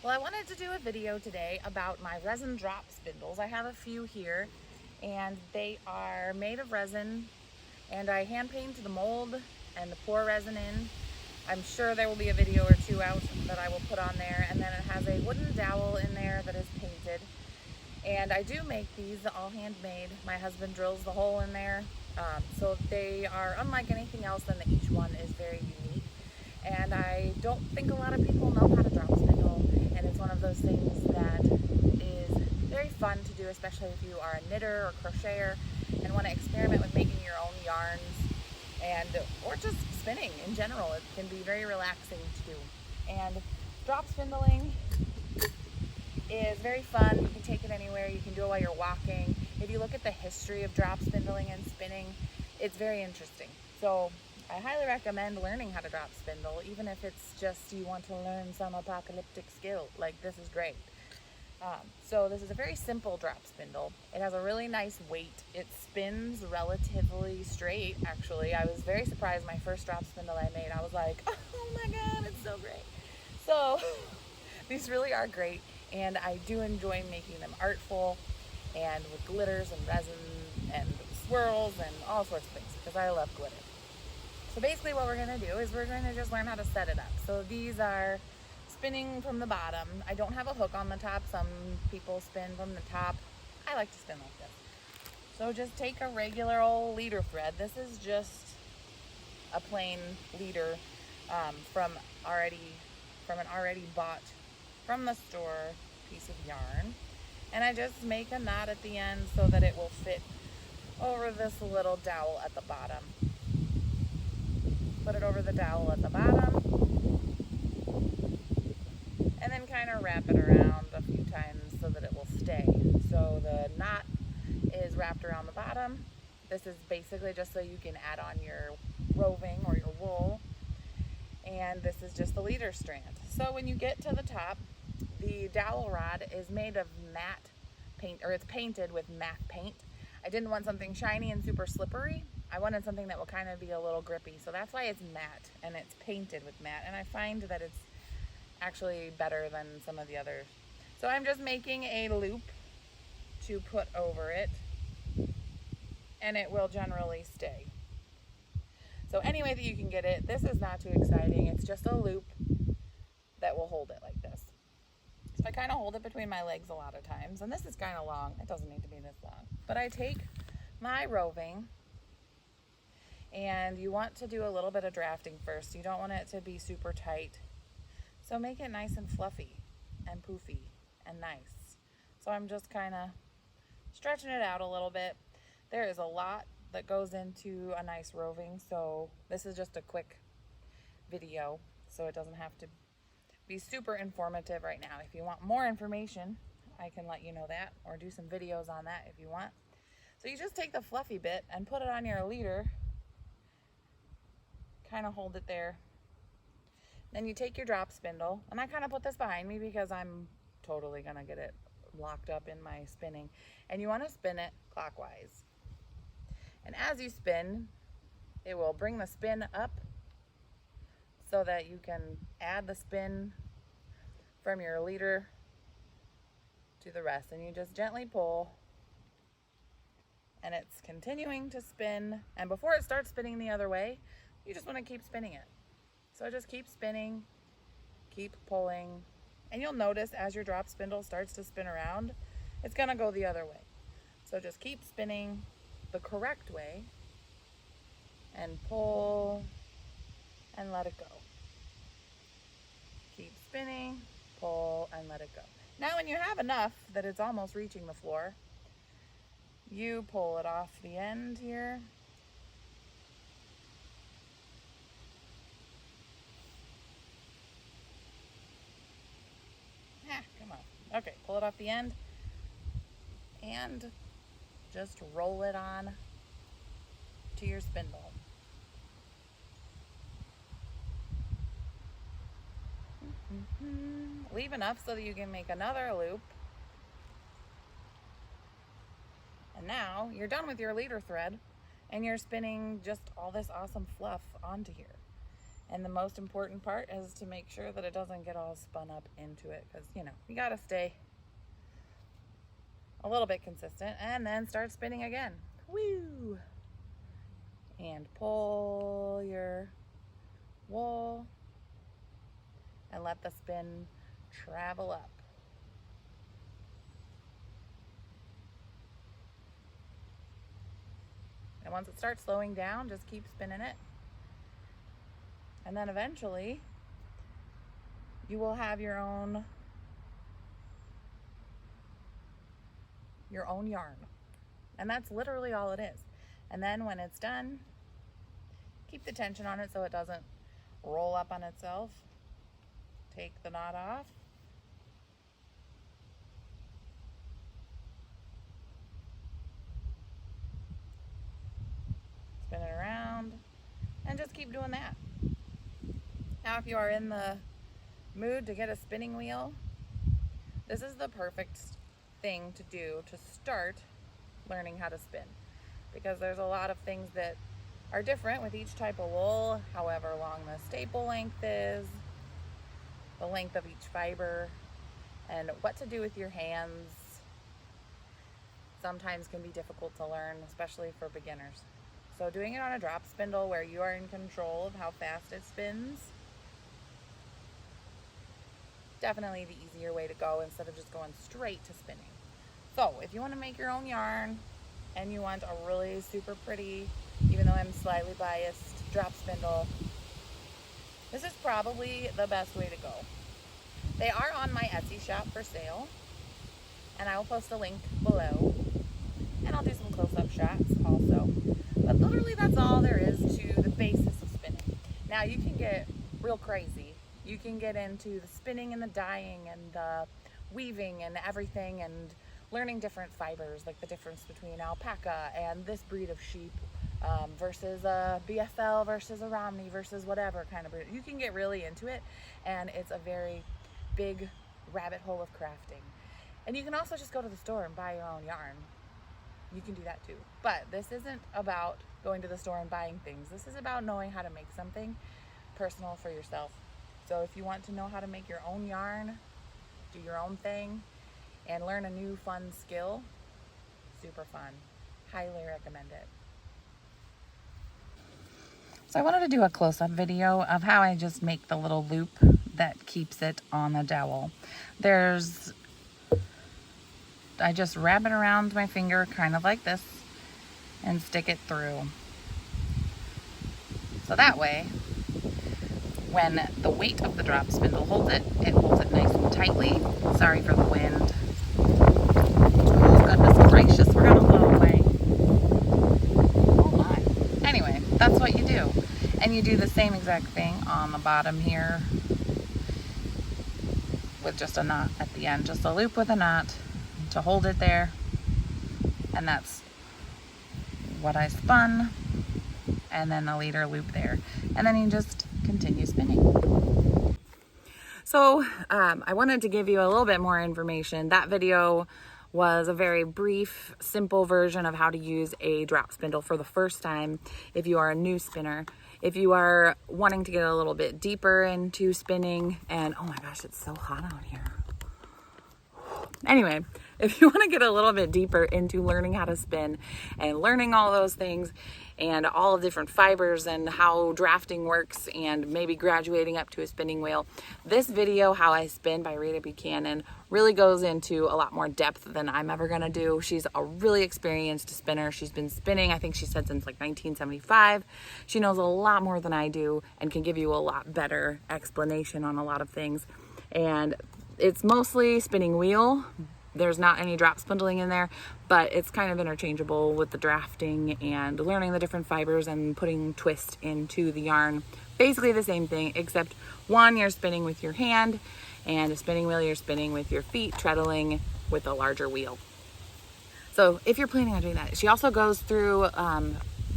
Well, I wanted to do a video today about my resin drop spindles. I have a few here, and they are made of resin, and I hand paint the mold and pour resin in. I'm sure there will be a video or two out that I will put on there, and then it has a wooden dowel in there that is painted. And I do make these all handmade. My husband drills the hole in there, so they are unlike anything else, and each one is very unique. And I don't think a lot of people know how to drop spindle, and it's one of those things that is very fun to do, especially if you are a knitter or crocheter and want to experiment with making your own yarns, or just spinning in general. It can be very relaxing to do. And drop spindling is very fun. You can take it anywhere. You can do it while you're walking. If you look at the history of drop spindling and spinning, it's very interesting. So I highly recommend learning how to drop spindle, even if it's just you want to learn some apocalyptic skill. Like, this is great. So this is a very simple drop spindle. It has a really nice weight. It spins relatively straight, actually. I was very surprised my first drop spindle I made. I was like, oh my God, it's so great. So these really are great, and I do enjoy making them artful and with glitters and resin and swirls and all sorts of things, because I love glitter. So basically what we're going to do is we're going to just learn how to set it up. So these are spinning from the bottom. I don't have a hook on the top. Some people spin from the top. I like to spin like this. So just take a regular old leader thread. This is just a plain leader from an already bought from the store piece of yarn. And I just make a knot at the end so that it will fit over this little dowel at the bottom. Put it over the dowel at the bottom, and then kind of wrap it around a few times so that it will stay. So the knot is wrapped around the bottom. This is basically just so you can add on your roving or your wool. And this is just the leader strand. So when you get to the top, the dowel rod is made of matte paint, or it's painted with matte paint. I didn't want something shiny and super slippery. I wanted something that will kind of be a little grippy. So that's why it's matte, and it's painted with matte. And I find that it's actually better than some of the others. So I'm just making a loop to put over it, and it will generally stay. So any way that you can get it, this is not too exciting. It's just a loop that will hold it like this. So I kind of hold it between my legs a lot of times, and this is kind of long. It doesn't need to be this long. But I take my roving, and you want to do a little bit of drafting first. You don't want it to be super tight. So make it nice and fluffy and poofy and nice. So I'm just kind of stretching it out a little bit. There is a lot that goes into a nice roving, so this is just a quick video, so it doesn't have to be super informative right now. If you want more information, I can let you know that, or do some videos on that if you want. So you just take the fluffy bit and put it on your leader, kind of hold it there. Then you take your drop spindle, and I kind of put this behind me because I'm totally gonna get it locked up in my spinning, and you want to spin it clockwise. And as you spin, it will bring the spin up so that you can add the spin from your leader to the rest. And you just gently pull, and it's continuing to spin. And before it starts spinning the other way, you just want to keep spinning it. So just keep spinning, keep pulling, and you'll notice as your drop spindle starts to spin around, it's gonna go the other way. So just keep spinning the correct way and pull and let it go. Keep spinning, pull, and let it go. Now when you have enough that it's almost reaching the floor, you pull it off the end here. Come on. Okay, pull it off the end and just roll it on to your spindle. Leave enough so that you can make another loop. And now you're done with your leader thread, and you're spinning just all this awesome fluff onto here. And the most important part is to make sure that it doesn't get all spun up into it, because, you know, you gotta stay a little bit consistent and then start spinning again. Woo! And pull your wool and let the spin travel up. And once it starts slowing down, just keep spinning it. And then eventually you will have your own yarn. And that's literally all it is. And then when it's done, keep the tension on it so it doesn't roll up on itself. Take the knot off. Spin it around and just keep doing that. Now, if you are in the mood to get a spinning wheel, this is the perfect thing to do to start learning how to spin, because there's a lot of things that are different with each type of wool, however long the staple length is, the length of each fiber, and what to do with your hands sometimes can be difficult to learn, especially for beginners. So doing it on a drop spindle where you are in control of how fast it spins, definitely the easier way to go instead of just going straight to spinning. So if you want to make your own yarn and you want a really super pretty, even though I'm slightly biased, drop spindle, this is probably the best way to go. They are on my Etsy shop for sale, and I will post a link below, and I'll do some close-up shots also. But literally that's all there is to the basis of spinning. Now you can get real crazy. You can get into the spinning and the dyeing and the weaving and everything, and learning different fibers, like the difference between alpaca and this breed of sheep versus a BFL versus a Romney versus whatever kind of breed. You can get really into it, and it's a very big rabbit hole of crafting. And you can also just go to the store and buy your own yarn. You can do that too. But this isn't about going to the store and buying things. This is about knowing how to make something personal for yourself. So if you want to know how to make your own yarn, do your own thing, and learn a new fun skill, super fun. Highly recommend it. So I wanted to do a close-up video of how I just make the little loop that keeps it on the dowel. I just wrap it around my finger kind of like this and stick it through. So that way, when the weight of the drop spindle holds it, it holds it nice and tightly. Sorry for the wind. Oh, goodness gracious, we're gonna blow away. Oh my. Anyway, that's what you do. And you do the same exact thing on the bottom here with just a knot at the end. Just a loop with a knot to hold it there. And that's what I spun. And then the leader loop there. And then you just continue spinning. So I wanted to give you a little bit more information. That video was a very brief, simple version of how to use a drop spindle for the first time if you are a new spinner. If you are wanting to get a little bit deeper into spinning, and oh my gosh, it's so hot out here. Anyway, if you want to get a little bit deeper into learning how to spin and learning all those things and all the different fibers and how drafting works and maybe graduating up to a spinning wheel, this video, How I Spin by Rita Buchanan, really goes into a lot more depth than I'm ever going to do. She's a really experienced spinner. She's been spinning, I think she said, since like 1975. She knows a lot more than I do and can give you a lot better explanation on a lot of things. And it's mostly spinning wheel. There's not any drop spindling in there, but it's kind of interchangeable with the drafting and learning the different fibers and putting twist into the yarn. Basically the same thing, except one, you're spinning with your hand, and a spinning wheel, you're spinning with your feet, treadling with a larger wheel. So if you're planning on doing that, she also goes through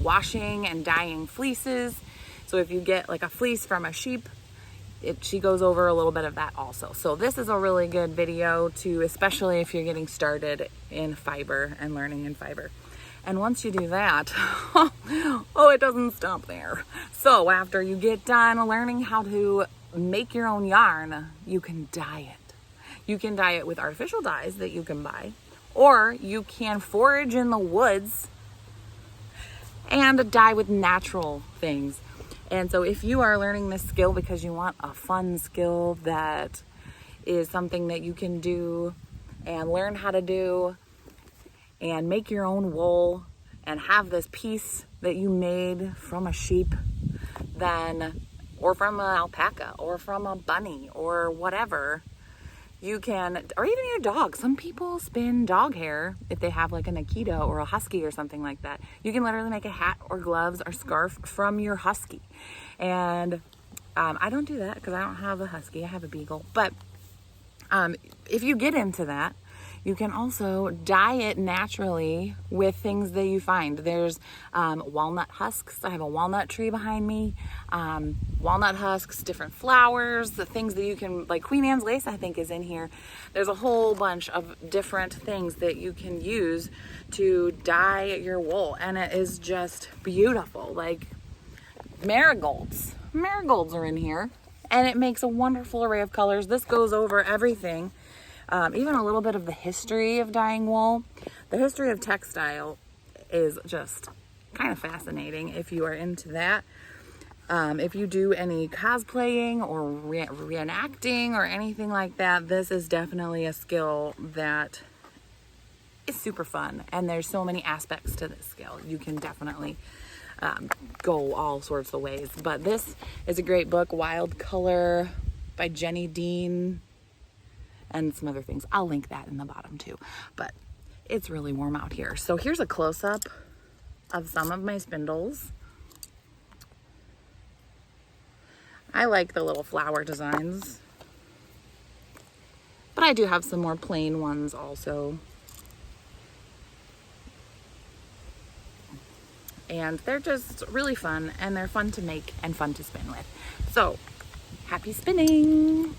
washing and dyeing fleeces. So if you get like a fleece from a sheep, she goes over a little bit of that also. So this is a really good video to, especially if you're getting started in fiber and learning in fiber. And once you do that, oh, it doesn't stop there. So after you get done learning how to make your own yarn, you can dye it. You can dye it with artificial dyes that you can buy, or you can forage in the woods and dye with natural things. And so if you are learning this skill because you want a fun skill that is something that you can do and learn how to do and make your own wool and have this piece that you made from a sheep, then, or from an alpaca or from a bunny or whatever, you can, or even your dog. Some people spin dog hair if they have like an Akita or a husky or something like that. You can literally make a hat or gloves or scarf from your husky. And I don't do that because I don't have a husky. I have a beagle. But if you get into that, you can also dye it naturally with things that you find. There's walnut husks. I have a walnut tree behind me. Walnut husks, different flowers, the things that you can, like Queen Anne's lace, I think is in here. There's a whole bunch of different things that you can use to dye your wool. And it is just beautiful. Like marigolds. Marigolds are in here. And it makes a wonderful array of colors. This goes over everything. Even a little bit of the history of dyeing wool. The history of textile is just kind of fascinating if you are into that. If you do any cosplaying or reenacting or anything like that, this is definitely a skill that is super fun. And there's so many aspects to this skill. You can definitely go all sorts of ways. But this is a great book, Wild Color by Jenny Dean. And some other things. I'll link that in the bottom too. But it's really warm out here. So here's a close-up of some of my spindles. I like the little flower designs. But I do have some more plain ones also. And they're just really fun, and they're fun to make and fun to spin with. So, happy spinning!